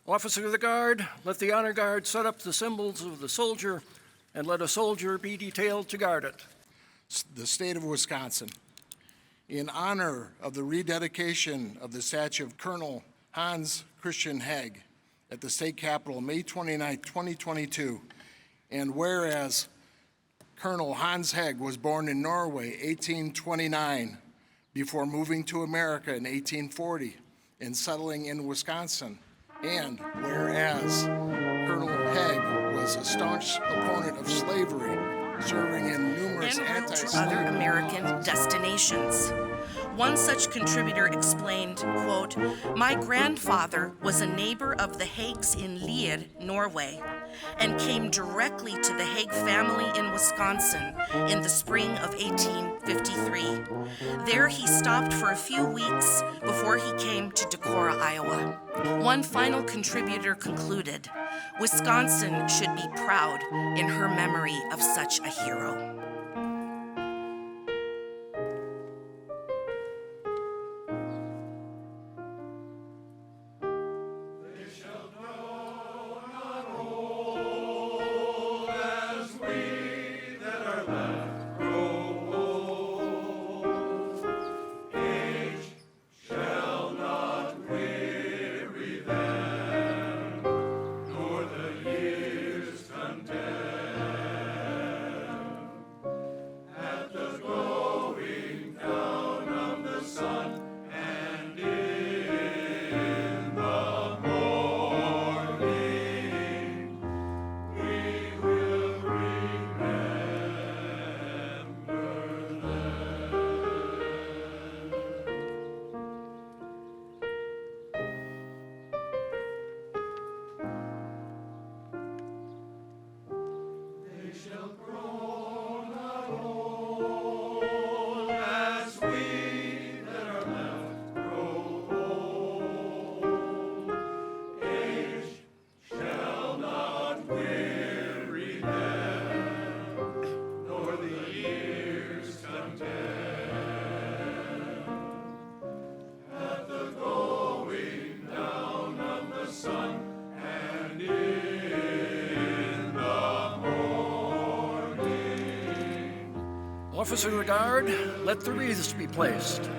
Officer of the Guard, let the honor guard set up the symbols of the soldier, and let a soldier be detailed to guard it. The state of Wisconsin. In honor of the rededication of the statue of Colonel Hans Christian Heg at the state capitol, May 29, 2022, and whereas Colonel Hans Heg was born in Norway, 1829, before moving to America in 1840 and settling in Wisconsin, and whereas Colonel Heg was a staunch opponent of slavery, serving in numerous anti-slavery other American destinations. One such contributor explained, quote, "My grandfather was a neighbor of the Hegs in Lier, Norway, and came directly to the Heg family in Wisconsin in the spring of 1853. There he stopped for a few weeks before he came to Decorah, Iowa." One final contributor concluded, "Wisconsin should be proud in her memory of such a hero." Officer of the Guard, let the wreaths be placed.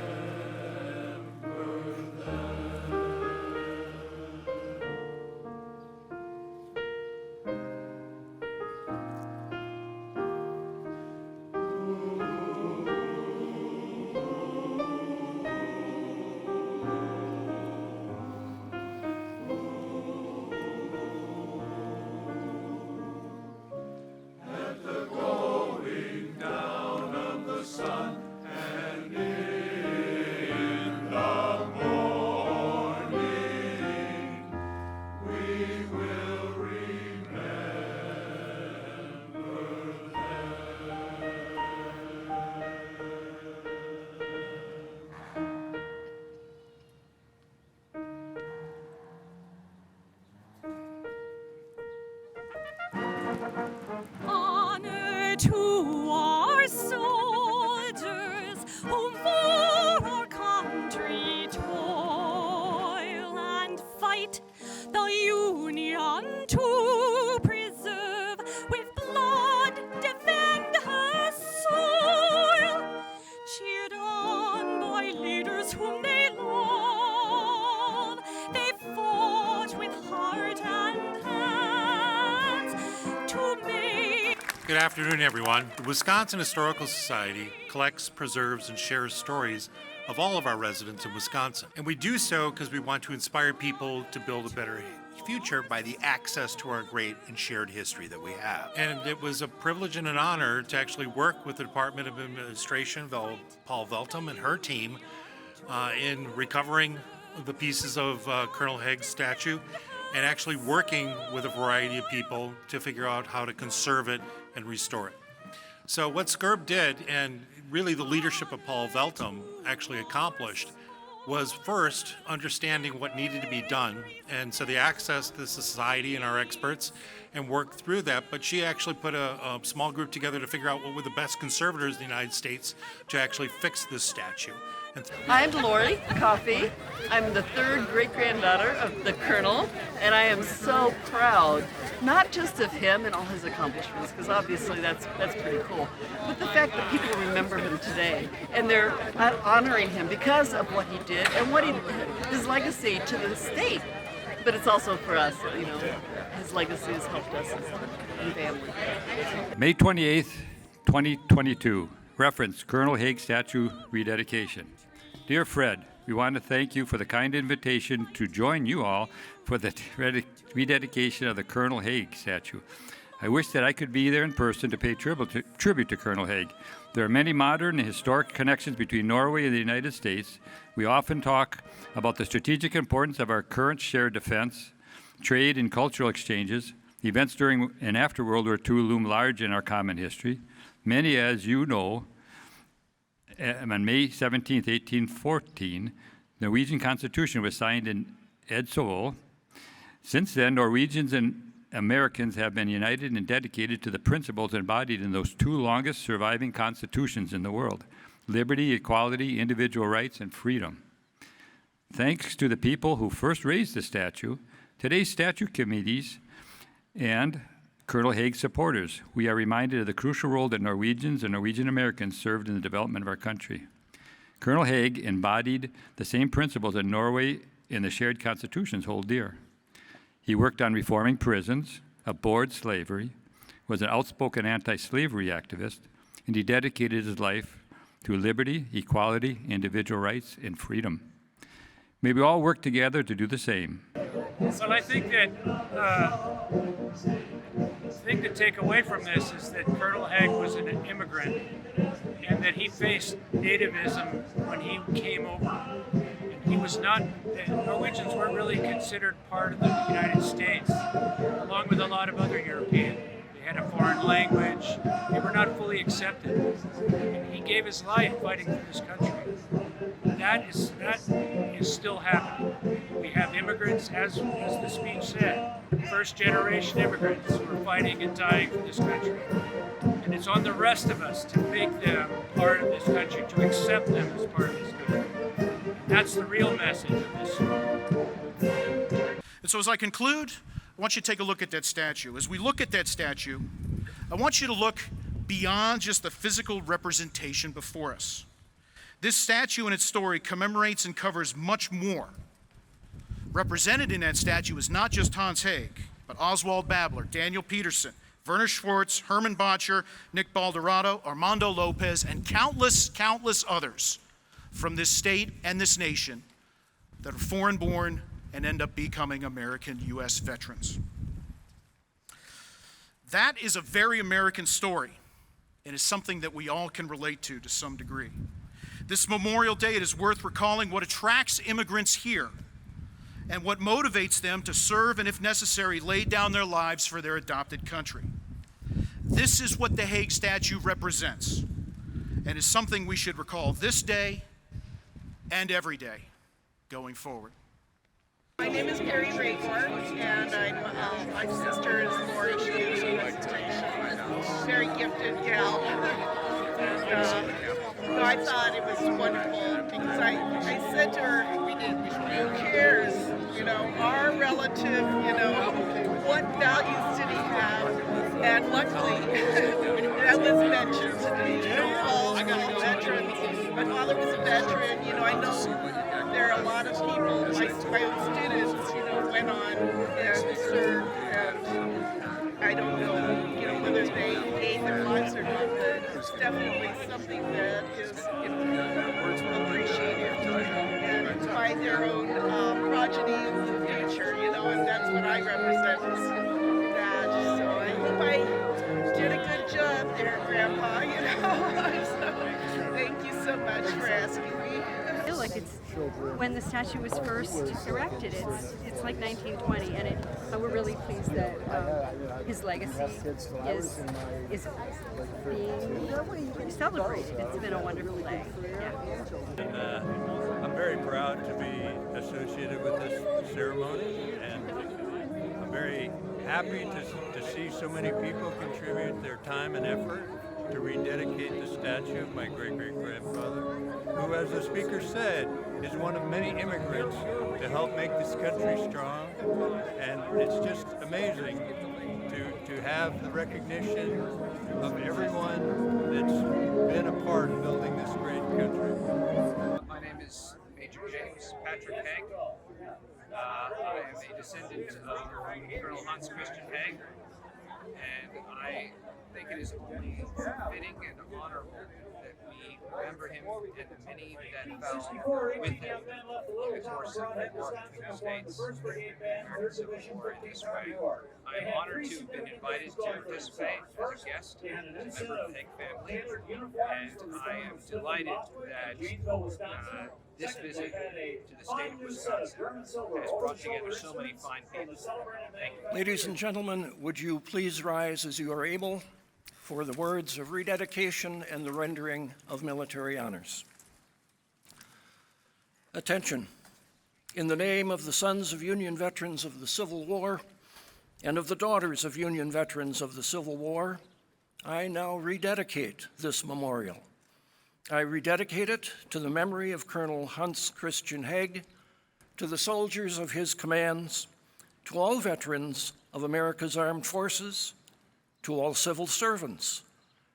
Honor to our soldiers who for our country toil and fight the Union to preserve, with blood defend her soil, cheered on by leaders whom they love. They fought with heart and hands to make. Good afternoon, everyone. The Wisconsin Historical Society collects, preserves, and shares stories of all of our residents in Wisconsin. And we do so because we want to inspire people to build a better future by the access to our great and shared history that we have. And it was a privilege and an honor to actually work with the Department of Administration, Paul Veltum and her team, in recovering the pieces of Colonel Heg's statue and actually working with a variety of people to figure out how to conserve it and restore it. So what SCERB did, and really the leadership of Paul Veltum actually accomplished, was first understanding what needed to be done. And so they accessed the society and our experts and worked through that. But she actually put a small group together to figure out what were the best conservators in the United States to actually fix this statue. I'm Lori Coffey. I'm the third great-granddaughter of the Colonel, and I am so proud, not just of him and all his accomplishments, because obviously that's pretty cool, but the fact that people remember him today, and they're honoring him because of what he did and what his legacy to the state. But it's also for us, you know, his legacy has helped us as a family. May 28th, 2022, reference Colonel Heg statue rededication. Dear Fred, we want to thank you for the kind invitation to join you all for the rededication of the Colonel Heg statue. I wish that I could be there in person to pay tribute to Colonel Heg. There are many modern and historic connections between Norway and the United States. We often talk about the strategic importance of our current shared defense, trade, and cultural exchanges. Events during and after World War II loom large in our common history. Many, as you know, on May 17, 1814, the Norwegian Constitution was signed in Seoul. Since then, Norwegians and Americans have been united and dedicated to the principles embodied in those two longest surviving constitutions in the world: liberty, equality, individual rights, and freedom. Thanks to the people who first raised the statue, today's statue committees, and Colonel Heg's supporters, we are reminded of the crucial role that Norwegians and Norwegian Americans served in the development of our country. Colonel Heg embodied the same principles that Norway and the shared constitutions hold dear. He worked on reforming prisons, abhorred slavery, was an outspoken anti-slavery activist, and he dedicated his life to liberty, equality, individual rights, and freedom. May we all work together to do the same. Well, I think that the thing to take away from this is that Colonel Heg was an immigrant and that he faced nativism when he came over. And he was not, the Norwegians weren't really considered part of the United States, along with a lot of other Europeans. They had a foreign language, they were not fully accepted. And he gave his life fighting for this country. That is still happening. We have immigrants, as the speech said, first-generation immigrants who are fighting and dying for this country. And it's on the rest of us to make them part of this country, to accept them as part of this country. That's the real message of this. And so as I conclude, I want you to take a look at that statue. As we look at that statue, I want you to look beyond just the physical representation before us. This statue and its story commemorates and covers much more. Represented in that statue is not just Hans Heg, but Oswald Babler, Daniel Peterson, Werner Schwartz, Herman Bottcher, Nick Baldorado, Armando Lopez, and countless others from this state and this nation that are foreign-born and end up becoming American U.S. veterans. That is a very American story, and is something that we all can relate to some degree. This Memorial Day, it is worth recalling what attracts immigrants here and what motivates them to serve and, if necessary, lay down their lives for their adopted country. This is what the Heg statue represents and is something we should recall this day and every day going forward. My name is Carrie Raymore, and my sister is Lori. She's a very gifted gal. And, so I thought it was wonderful because I said to her, who cares, our relative, what values did he have? And luckily, that was mentioned today. All veterans. My father was a veteran. I know there are a lot of people, my own students, went on and served, and I don't know, whether they gave their lives or not, but it's definitely something that is appreciated and by their own progeny in the future, and that's what I represent is that. So I hope I did a good job there, Grandpa, So thank you so much for asking me. I feel like it's when the statue was first erected, it's like 1920, and we're really pleased that his legacy is being celebrated. It's been a wonderful day. Yeah. And I'm very proud to be associated with this ceremony, and I'm very happy to see so many people contribute their time and effort to rededicate the statue of my great-great-grandfather, who, as the speaker said, is one of many immigrants to help make this country strong. And it's just amazing to have the recognition of everyone that's been a part of building this great country. My name is Major James Patrick Heg. I am a descendant of Colonel Hans Christian Heg, and I think it is only fitting and honorable that we remember him and the many that fell with him in the course of the war between the states and the American Civil War in this way. I am honored to have been invited to participate as a guest, as a member of the Heg family, and I am delighted that this visit to the state of Wisconsin has brought together so many fine people. Thank you. Ladies and gentlemen, would you please rise as you are able for the words of rededication and the rendering of military honors. Attention. In the name of the sons of Union veterans of the Civil War and of the daughters of Union veterans of the Civil War, I now rededicate this memorial. I rededicate it to the memory of Colonel Hans Christian Heg, to the soldiers of his commands, to all veterans of America's armed forces, to all civil servants,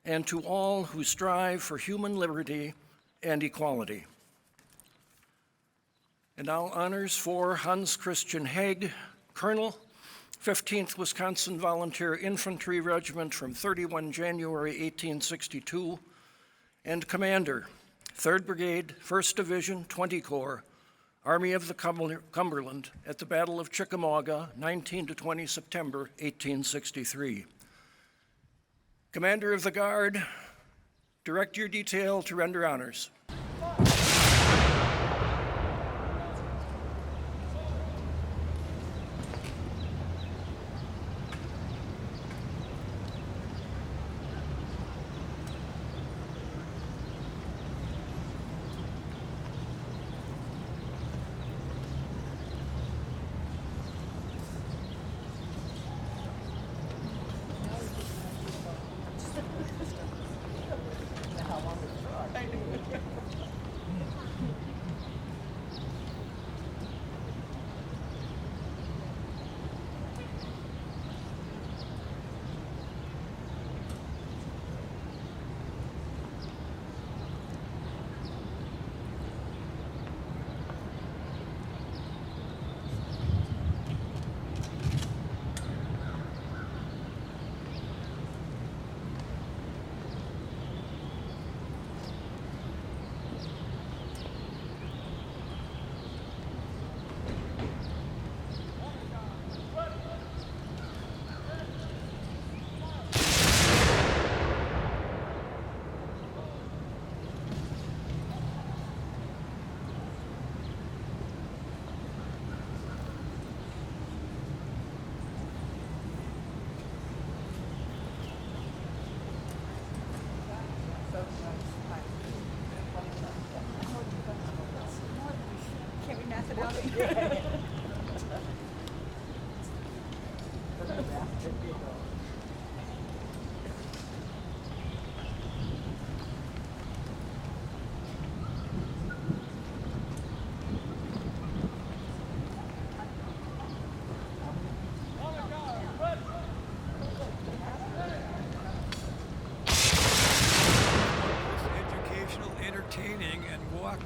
and to all who strive for human liberty and equality. And now honors for Hans Christian Heg, Colonel, 15th Wisconsin Volunteer Infantry Regiment from 31 January 1862, and Commander, 3rd Brigade, 1st Division, 20 Corps, Army of the Cumberland at the Battle of Chickamauga, 19 to 20 September 1863. Commander of the Guard, direct your detail to render honors.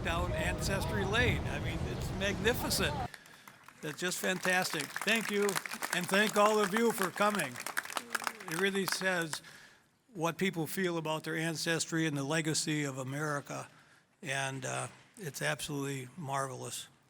Down Ancestry Lane. I mean, it's magnificent. It's just fantastic. Thank you, and thank all of you for coming. It really says what people feel about their ancestry and the legacy of America, and it's absolutely marvelous.